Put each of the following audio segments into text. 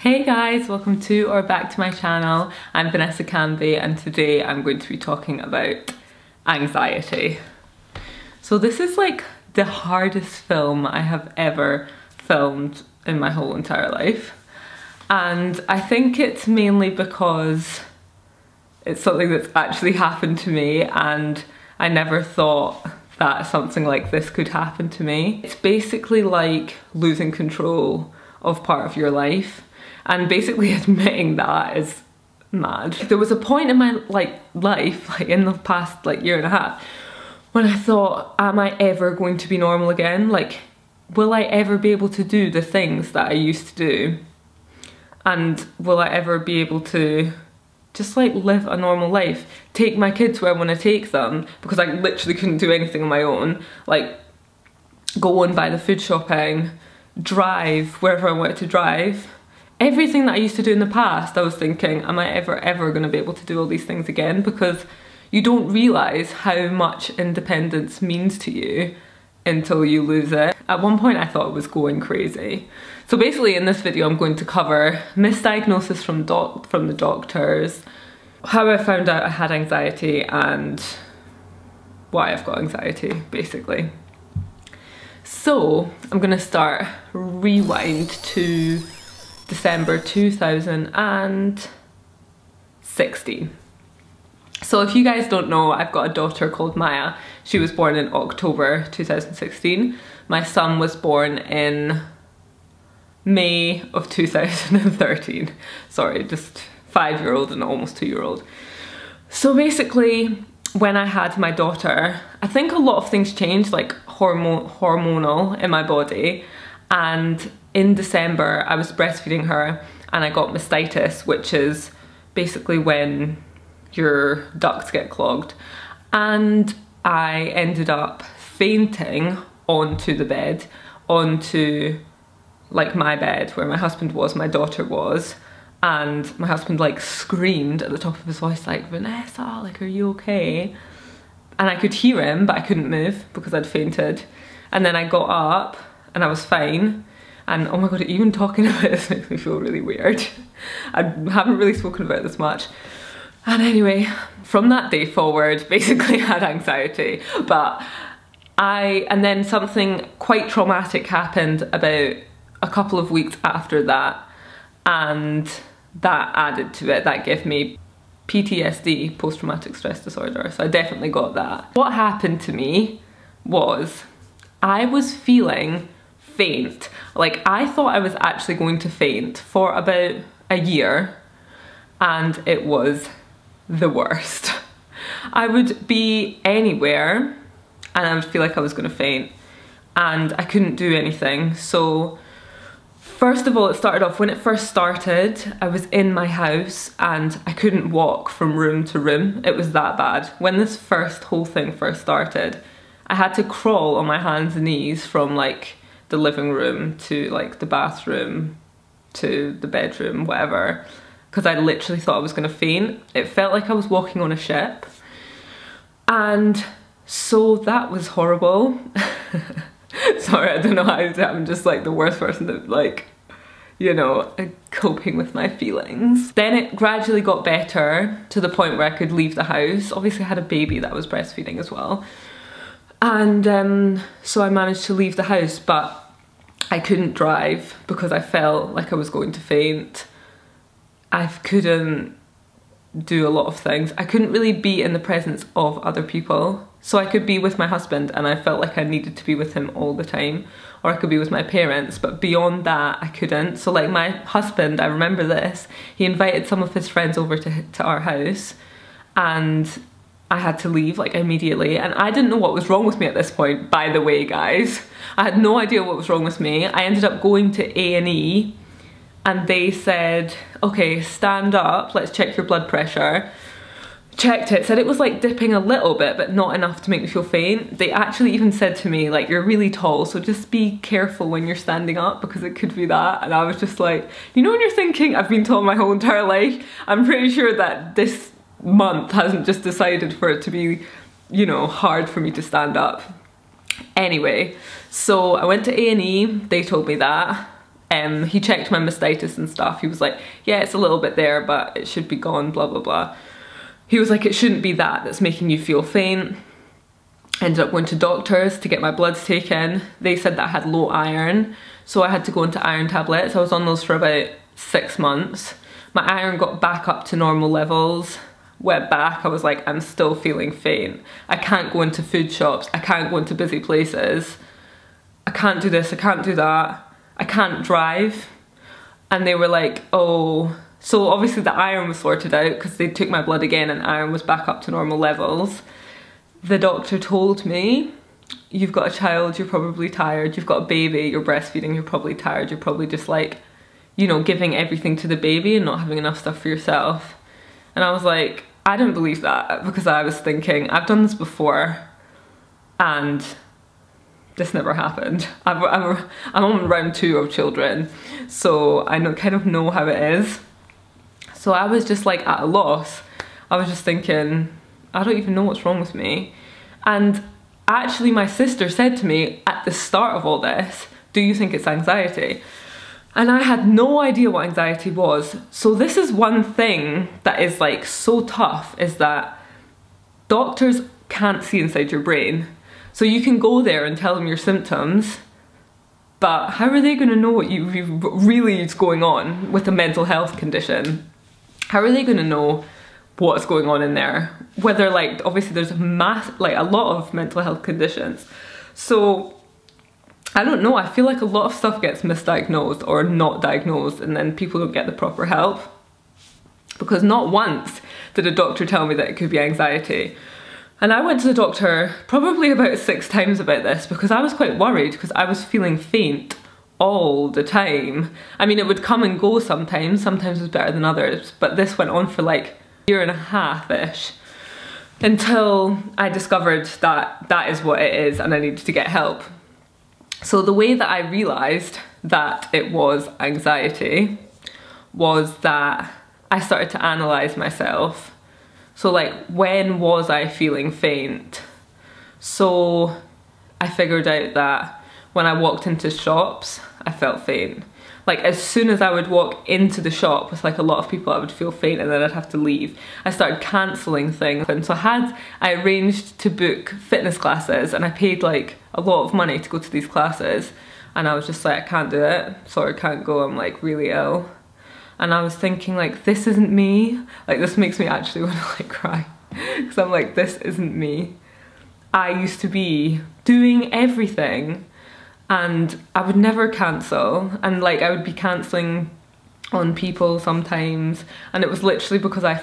Hey guys, welcome to or back to my channel. I'm Vanessa Kanbi and today I'm going to be talking about anxiety. So this is like the hardest film I have ever filmed in my whole entire life. And I think it's mainly because it's something that's actually happened to me and I never thought that something like this could happen to me. It's basically like losing control of part of your life. And basically admitting that is mad. There was a point in my life, in the past year and a half, when I thought, am I ever going to be normal again? Like, will I ever be able to do the things that I used to do? And will I ever be able to just live a normal life? Take my kids where I want to take them, because I literally couldn't do anything on my own. Like, go and buy the food shopping, drive wherever I wanted to drive. Everything that I used to do in the past, I was thinking, am I ever going to be able to do all these things again? Because you don't realise how much independence means to you until you lose it. At one point I thought I was going crazy. So basically in this video I'm going to cover misdiagnosis from the doctors, how I found out I had anxiety and why I've got anxiety, basically. So I'm going to start rewind to December 2016. So if you guys don't know, I've got a daughter called Maya. She was born in October 2016. My son was born in May of 2013. Sorry, just 5-year-old and almost 2-year-old. So basically, when I had my daughter, I think a lot of things changed, like hormonal in my body. And in December, I was breastfeeding her and I got mastitis, which is basically when your ducts get clogged. And I ended up fainting onto the bed, onto my bed where my husband was, my daughter was. And my husband screamed at the top of his voice Vanessa, are you okay? And I could hear him, but I couldn't move because I'd fainted. And then I got up and I was fine. And oh my god, even talking about this makes me feel really weird. I haven't really spoken about this much. And anyway, from that day forward, basically I had anxiety. And then something quite traumatic happened about a couple of weeks after that. And that added to it, that gave me PTSD, post-traumatic stress disorder. So I definitely got that. What happened to me was I was feeling faint. I thought I was actually going to faint for about a year, and it was the worst. I would be anywhere and I would feel like I was going to faint and I couldn't do anything. So first of all, it started off, when it first started, I was in my house and I couldn't walk from room to room. It was that bad. When this whole thing first started, I had to crawl on my hands and knees from the living room to the bathroom to the bedroom, whatever, because I literally thought I was going to faint. It felt like I was walking on a ship. And so that was horrible. Sorry, I don't know how I'm just the worst person that coping with my feelings. Then it gradually got better to the point where I could leave the house. Obviously I had a baby that I was breastfeeding as well. And so I managed to leave the house, but I couldn't drive because I felt like I was going to faint. I couldn't do a lot of things. I couldn't really be in the presence of other people. So I could be with my husband and I felt like I needed to be with him all the time, or I could be with my parents, but beyond that I couldn't. So my husband, I remember this, he invited some of his friends over to our house and I had to leave immediately, and I didn't know what was wrong with me at this point, by the way, guys. I had no idea what was wrong with me. I ended up going to A&E and they said, okay, stand up, let's check your blood pressure. Checked it, said it was dipping a little bit, but not enough to make me feel faint. They actually even said to me, you're really tall, so just be careful when you're standing up because it could be that. And I was just when you're thinking, I've been tall my whole entire life, I'm pretty sure that this month hasn't just decided for it to be, hard for me to stand up. Anyway, so I went to A&E, they told me that. He checked my mastitis and stuff. He was like, yeah, it's a little bit there, but it should be gone, blah, blah, blah. He was like, it shouldn't be that that's making you feel faint. Ended up going to doctors to get my bloods taken. They said that I had low iron, so I had to go into iron tablets. I was on those for about 6 months. My iron got back up to normal levels. Went back, I was like, I'm still feeling faint. I can't go into food shops. I can't go into busy places. I can't do this, I can't do that. I can't drive. And they were like, oh, so obviously the iron was sorted out because they took my blood again and iron was back up to normal levels. The doctor told me, you've got a child, you're probably tired, you've got a baby, you're breastfeeding, you're probably tired, you're probably just like, you know, giving everything to the baby and not having enough stuff for yourself. And I was like, I don't believe that, because I was thinking, I've done this before and this never happened. I'm on round 2 of children, so I kind of know how it is. So I was just like at a loss. I was just thinking, I don't even know what's wrong with me. And actually my sister said to me at the start of all this, do you think it's anxiety? And I had no idea what anxiety was. So this is one thing that is like so tough, is that doctors can't see inside your brain. So you can go there and tell them your symptoms, but how are they going to know what really is going on with a mental health condition? How are they going to know what's going on in there? Whether, like, obviously there's a lot of mental health conditions. So I don't know, I feel like a lot of stuff gets misdiagnosed or not diagnosed, and then people don't get the proper help. Because not once did a doctor tell me that it could be anxiety. And I went to the doctor probably about 6 times about this, because I was quite worried, because I was feeling faint all the time. I mean, it would come and go sometimes it was better than others, but this went on for like a 1.5-ish, until I discovered that that is what it is and I needed to get help. So the way that I realised that it was anxiety was that I started to analyse myself. So like, when was I feeling faint? So I figured out that when I walked into shops, I felt faint. Like, as soon as I would walk into the shop with like a lot of people, I would feel faint and then I'd have to leave. I started cancelling things. And so I arranged to book fitness classes, and I paid like a lot of money to go to these classes. And I was just like, I can't do it. Sorry, I can't go. I'm like really ill. And I was thinking, like, this isn't me. Like, this makes me actually want to like cry. Because I'm like, this isn't me. I used to be doing everything and I would never cancel. And like, I would be cancelling on people sometimes. And it was literally because I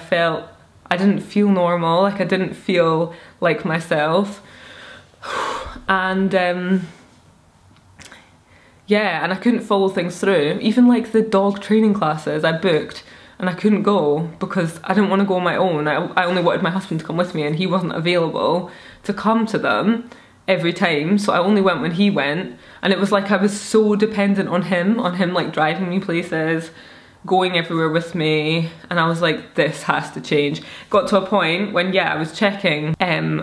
didn't feel normal. Like, I didn't feel like myself. And yeah, and I couldn't follow things through. Even like the dog training classes I booked, and I couldn't go because I didn't want to go on my own. I only wanted my husband to come with me, and he wasn't available to come to them every time, so I only went when he went. And it was like I was so dependent on him like driving me places, going everywhere with me, and I was like, this has to change. Got to a point when, yeah, I was checking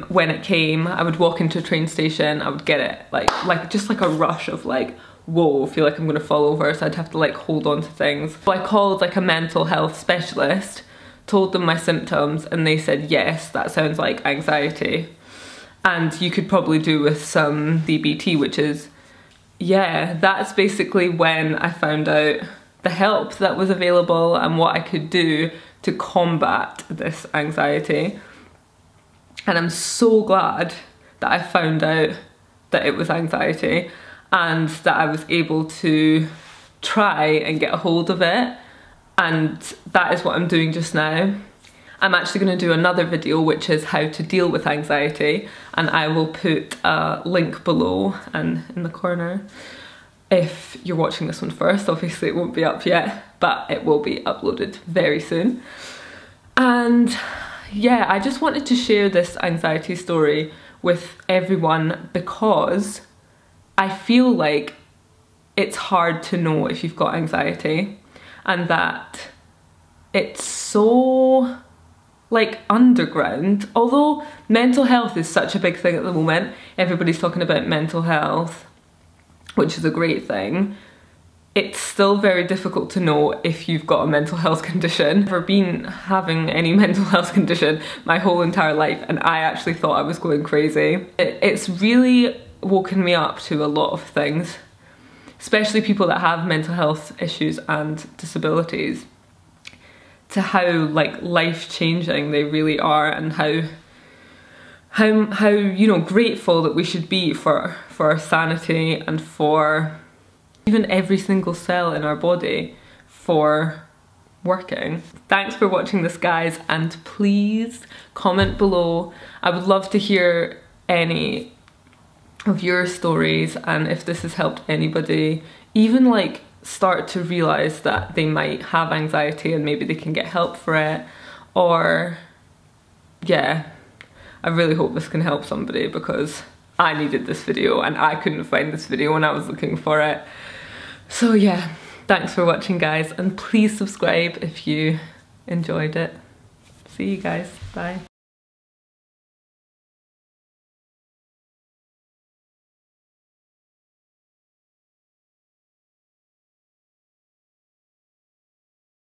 when it came. I would walk into a train station, I would get it like just like a rush of like, whoa, I feel like I'm gonna fall over, so I'd have to like hold on to things. So I called like a mental health specialist, told them my symptoms, and they said, yes, that sounds like anxiety. And you could probably do with some DBT, which is, yeah, that's basically when I found out the help that was available and what I could do to combat this anxiety. And I'm so glad that I found out that it was anxiety, and that I was able to try and get a hold of it. And that is what I'm doing just now. I'm actually going to do another video which is how to deal with anxiety, and I will put a link below and in the corner if you're watching this one first. Obviously it won't be up yet, but it will be uploaded very soon. And yeah, I just wanted to share this anxiety story with everyone because I feel like it's hard to know if you've got anxiety, and that it's so like underground. Although mental health is such a big thing at the moment, everybody's talking about mental health, which is a great thing. it's still very difficult to know if you've got a mental health condition. I've never been having any mental health condition my whole entire life, and I actually thought I was going crazy. It's really woken me up to a lot of things, especially people that have mental health issues and disabilities, to how like life-changing they really are, and how you know, grateful that we should be for our sanity and for even every single cell in our body for working. Thanks for watching this, guys, and please comment below. I would love to hear any of your stories, and if this has helped anybody even like start to realize that they might have anxiety and maybe they can get help for it. Or yeah, I really hope this can help somebody, because I needed this video and I couldn't find this video when I was looking for it. So yeah, thanks for watching, guys, and please subscribe if you enjoyed it. See you guys, bye.